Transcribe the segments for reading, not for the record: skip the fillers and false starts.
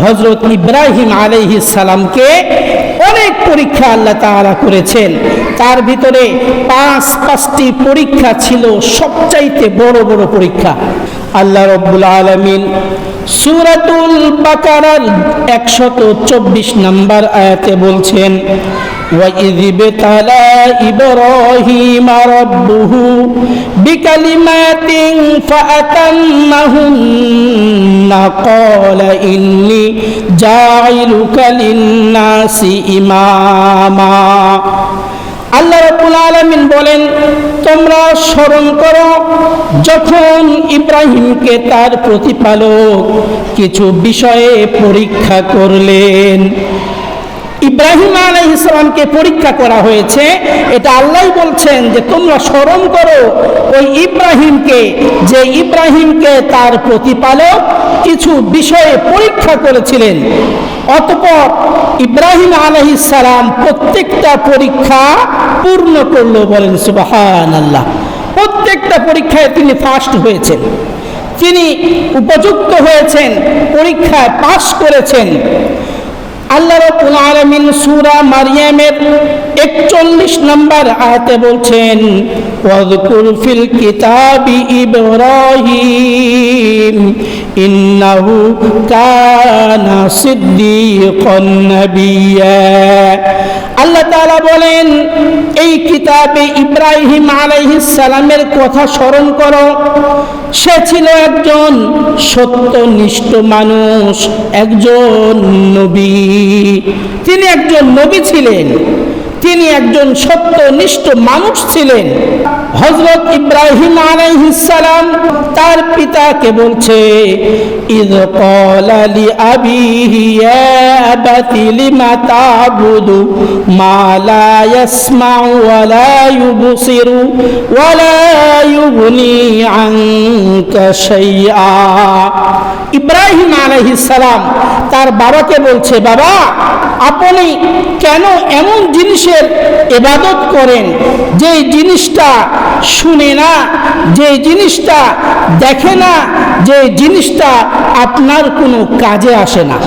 হযরত ইব্রাহিম আলাইহিস সালামকে অনেক পরীক্ষা আল্লাহ তাআলা করেছেন। তার ভিতরে পাঁচটি পরীক্ষা ছিল সবচাইতে বড় বড় পরীক্ষা। আল্লাহ রাব্বুল আলামিন সূরাতুল বাকারার 124 নম্বর আয়াতে বলছেন, وَإِذِ ابْتَلَى إِبْرَاهِيمَ رَبُّهُ بِكَلِمَاتٍ فَأَتَمَّهُنَّ قَالَ إِنِّي جَاعِلُكَ لِلنَّاسِ ইমামা। আল্লাহ রাব্বুল আলামিন বলেন, তোমরা স্মরণ করো যখন ইব্রাহিমকে তার প্রতিপালক কিছু বিষয়ে পরীক্ষা করলেন। ইব্রাহিম আলাইহিস সালামকে পরীক্ষা করা হয়েছে, এটা আল্লাহ বলছেন যে তোমরা স্মরণ করো ওই ইব্রাহিমকে, যে ইব্রাহিমকে তার প্রতিপালক কিছু বিষয়ে পরীক্ষা করেছিলেন। অতঃপর ইব্রাহিম আলাইহিস সালাম প্রত্যেকটা পরীক্ষা পূর্ণ করলো। বলেন সুবহানাল্লাহ। প্রত্যেকটা পরীক্ষায় তিনি ফার্স্ট হয়েছেন, তিনি উপযুক্ত হয়েছেন, পরীক্ষায় পাস করেছেন। আল্লাহ রাব্বুল আলামিন সূরা মারইয়ামের 41 নম্বর আয়াতে বলছেন, ওয়াযকুর ফিল কিতাবি ইব্রাহিম ইন্নাহু কানা সিদ্দীকান নাবিয়্যা। আল্লাহ তাআলা বলেন, এই কিতাবে ইব্রাহিম আলাইহিস সালামের কথা স্মরণ করো, সে ছিল একজন সত্যনিষ্ঠ মানুষ, একজন নবী। তিনি একজন নবী ছিলেন, তিনি একজন সত্যনিষ্ঠ মানুষ ছিলেন। হযরত ইব্রাহিম আলাইহিস সালাম তার পিতাকে বলছে, ইয ক্বালা লি আবিহি ইয়া আবাতি লিমা তা'বুদু মা লা ইয়াসমাউ ওয়া লা ইউবসিরু ওয়া লা ইউগনি আনকা শাইআ। ইব্রাহিম আলাইহিস সালাম তার বাবাকে বলছে, বাবা আপনি কেন এমন জিনিসের ইবাদত করেন যে জিনিসটা শুনে না, যে জিনিসটা দেখে না, যে জিনিসটা আপনার কোনো কাজে আসে না।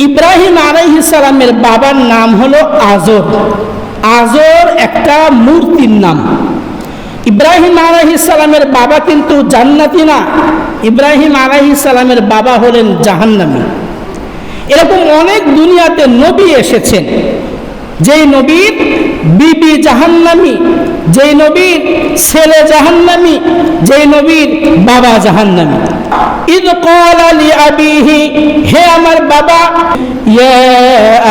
ইব্রাহিম আলাইহিস সালামের বাবার নাম হলো আজর। আজর একটা মূর্তির নাম। ইব্রাহিম আলাইহিস সালামের বাবা কিন্তু জান্নাতি না, ইব্রাহিম আলাইহিস সালামের বাবা হলেন জাহান্নামী। এরকম অনেক দুনিয়াতে নবী এসেছেন, যেই নবীর বিবি জাহান্নামী, যেই নবীর ছেলে জাহান্নামী, যেই নবীর বাবা জাহান্নামী। ইয ক্বালা লি আবিহি, হে আমার বাবা, ইয়া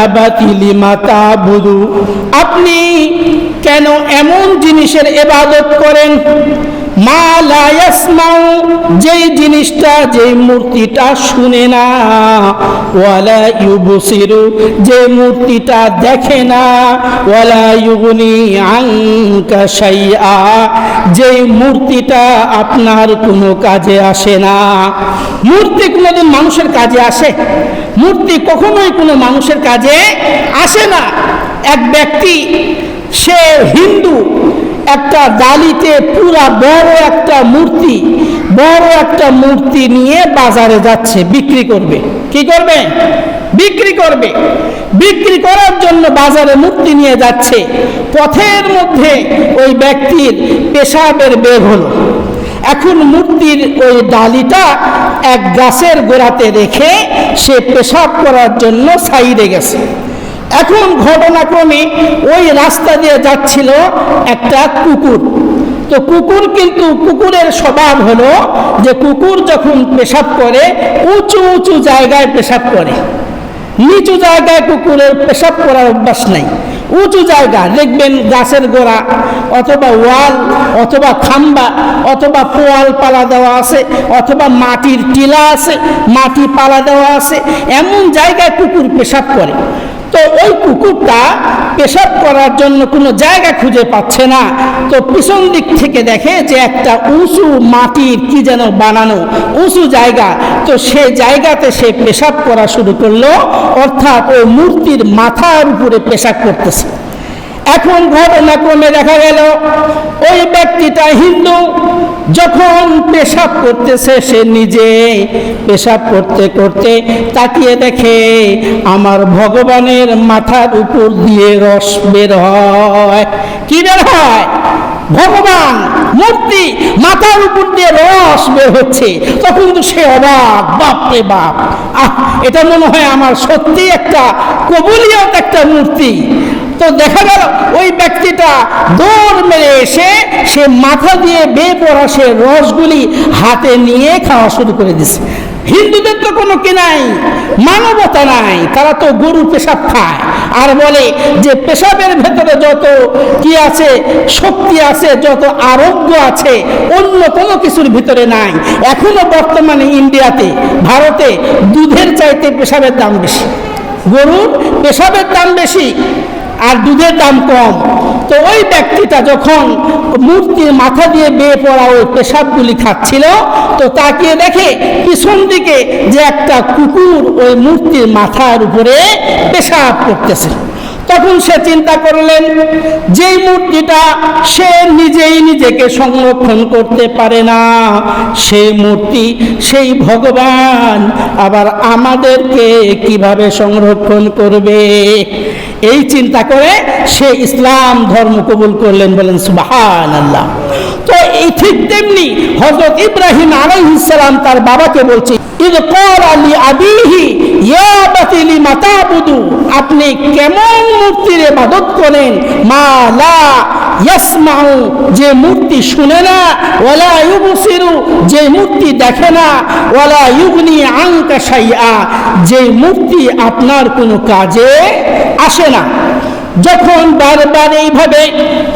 আবাতি লিমা তা'বুদু, আপনি কেন এমন জিনিসের ইবাদত করেন, মা লা ইয়াসমাউ, যেই জিনিসটা, যেই মূর্তিটা শুনে না, ওয়ালা ইউবসিরু, যে মূর্তিটা দেখে না, ওয়ালা ইউগনি আনকা শাইআ, যেই মূর্তিটা আপনার কোনো কাজে আসে না। মূর্তি কোনোদিন মানুষের কাজে আসে? মূর্তি কখনোই কোনো মানুষের কাজে আসে না। এক ব্যক্তি, সে হিন্দু, একটা ডালিতে পুরা বড় একটা মূর্তি নিয়ে বাজারে যাচ্ছে, বিক্রি করবে। কি করবে? বিক্রি করবে। বিক্রি করার জন্য বাজারে মূর্তি নিয়ে যাচ্ছে। পথের মধ্যে ওই ব্যক্তির পেশাবের বের হলো। এখন মূর্তির ওই ডালিটা এক গাছের গোড়াতে রেখে সে পেশাব করার জন্য সাইডে গেছে। এখন ঘটনাক্রমে ওই রাস্তা দিয়ে যাচ্ছিল একটা কুকুর। তো কুকুর, কিন্তু কুকুরের স্বভাব হলো যে কুকুর যখন পেশাব করে উঁচু উঁচু জায়গায় পেশাব করে, নিচু জায়গায় কুকুরের পেশাব করার অভ্যাস নাই। উঁচু জায়গা দেখবেন, গাছের গোড়া অথবা ওয়াল অথবা খাম্বা অথবা পোয়াল পালা দেওয়া আছে অথবা মাটির টিলা আছে, মাটি পালা দেওয়া আছে, এমন জায়গায় কুকুর পেশাব করে। তো ওই কুকুরটা পেশাব করার জন্য কোনো জায়গা খুঁজে পাচ্ছে না। তো পিছন দিক থেকে দেখে যে একটা উঁচু মাটির কি যেন বানানো উঁচু জায়গা, তো সে জায়গাতে সে পেশাব করা শুরু করলো, অর্থাৎ ওই মূর্তির মাথার উপরে পেশাব করতেছে। এখন ঘটনাক্রমে দেখা গেল ওই ব্যক্তিটা হিন্দু, যখন পেশাব করতেছে, সে নিজে পেশাব করতে করতে তাকিয়ে দেখে আমার ভগবানের মাথার উপর দিয়ে রস বের হয়। কি বের হয়? ভগবান মূর্তি মাথার উপর দিয়ে রস বের হচ্ছে। তখন তো সে অবাক, বাপ রে বাপ, এটা মনে হয় আমার সত্যি একটা কবুলিয়ত, একটা মূর্তি। তো দেখা গেল ওই ব্যক্তিটা দৌড় মেরে এসে সে মাথা দিয়ে বেপরা সে রসগুলি হাতে নিয়ে খাওয়া শুরু করে দিছে। হিন্দুদের তো কোনো কি নাই, মানবতা নাই, তারা তো গরু পেশাব খায় আর বলে যে পেশাবের ভেতরে যত কি আছে, শক্তি আছে, যত আরোগ্য আছে, অন্য কোনো কিছুর ভিতরে নাই। এখনো বর্তমানে ইন্ডিয়াতে, ভারতে দুধের চাইতে পেশাবের দাম বেশি, গরুর পেশাবের দাম বেশি আর দুধের দাম কম। তো ওই ব্যক্তিটা যখন মূর্তির মাথা দিয়ে বেয়ে পড়া ওই পেশাবগুলি খাচ্ছিল, তো তাকিয়ে দেখে পিছন দিকে যে একটা কুকুর ওই মূর্তির মাথার উপরে পেশাব করতেছে। তখন সে চিন্তা করলেন, যেই মূর্তিটা সে নিজেই নিজেকে সংরক্ষণ করতে পারে না, সেই মূর্তি, সেই ভগবান আবার আমাদেরকে কিভাবে সংরক্ষণ করবে? এই চিন্তা করে সে ইসলাম ধর্ম কবুল করলেন। বলেন সুবহানাল্লাহ। তো এই ঠিক তেমনি হযরত ইব্রাহিম আলাইহিস সালাম তার বাবাকে বলছে, ইদ ক্বালা লি আবিহি ইয়া আবাতি লিমা তা'বুদু, আপনি কেমন মূর্তির ইবাদত করেন, মা লা ইয়াসমাউ, যে মূর্তি শুনে না, ওয়ালা ইউবসিরু, যে মূর্তি দেখে না, ওয়ালা ইউগনি আনকা শাইআ, যে মূর্তি আপনার কোনো কাজে আসে না। যখন বারবার এইভাবে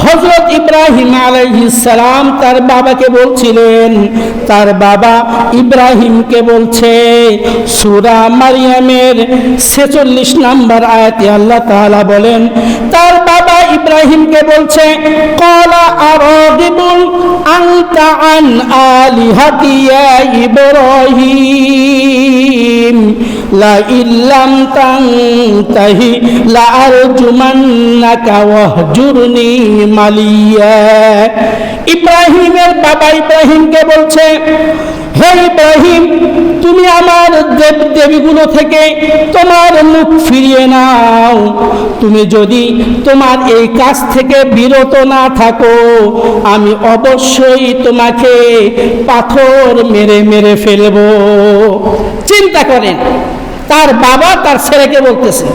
হযরত ইব্রাহিম আলাইহিস সালাম তার বাবাকে বলছিলেন, তার বাবা ইব্রাহিমকে বলছে, সূরা মারইয়ামের 46 নম্বর আয়াতে আল্লাহ তাআলা বলেন, তার বাবা ইব্রাহিমকে বলছে, ক্বালা আরাগিবুন আনতা আন আলিহাতি ইয়া ইব্রাহিম লা ইল্লাম তানতাহি লা আরজুমান্নাকা ওয়াহজুরনি মালিয়া। ইব্রাহিমের বাবা ইব্রাহিমকে বলছে, হে ইব্রাহিম, তুমি আমার দেব দেবীগুলো থেকে তোমার মুখ ফিরিয়ে নাও। তুমি যদি তোমার এই কাজ থেকে বিরত না থাকো, আমি অবশ্যই তোমাকে পাথর মেরে মেরে ফেলবো। চিন্তা করেন, তার বাবা তার ছেলেকে বলতেছে,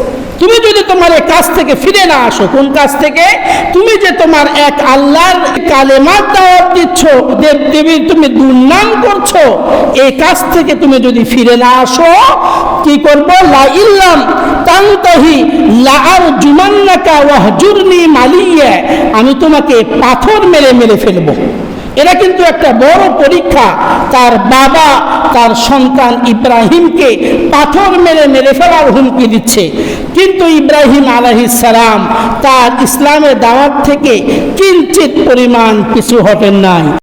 তুমি যদি তোমার এই কাজ থেকে ফিরে না আসো। কোন কাজ থেকে? তুমি যে তোমার এক আল্লাহর কালেমার দাওয়াত দিচ্ছ, দেব দেবীর তুমি দুর্নাম করছো, এই কাজ থেকে তুমি যদি ফিরে না আসো, কি করব? লা ইল্লাম তানতাহি লা আরজুমান্নাকা ওয়াহজুরনি মালিয়া, আমি তোমাকে পাথর মেরে মেরে ফেলবো। এরা কিন্তু একটা বড় পরীক্ষা। তার বাবা তার সন্তান ইব্রাহিমকে পাথর মেরে মেরে ফেলার হুমকি দিচ্ছে, কিন্তু ইব্রাহিম আলাইহিস সালাম তার ইসলামের দাওয়াত থেকে কিঞ্চিত পরিমাণ পিছু হটেন নাই।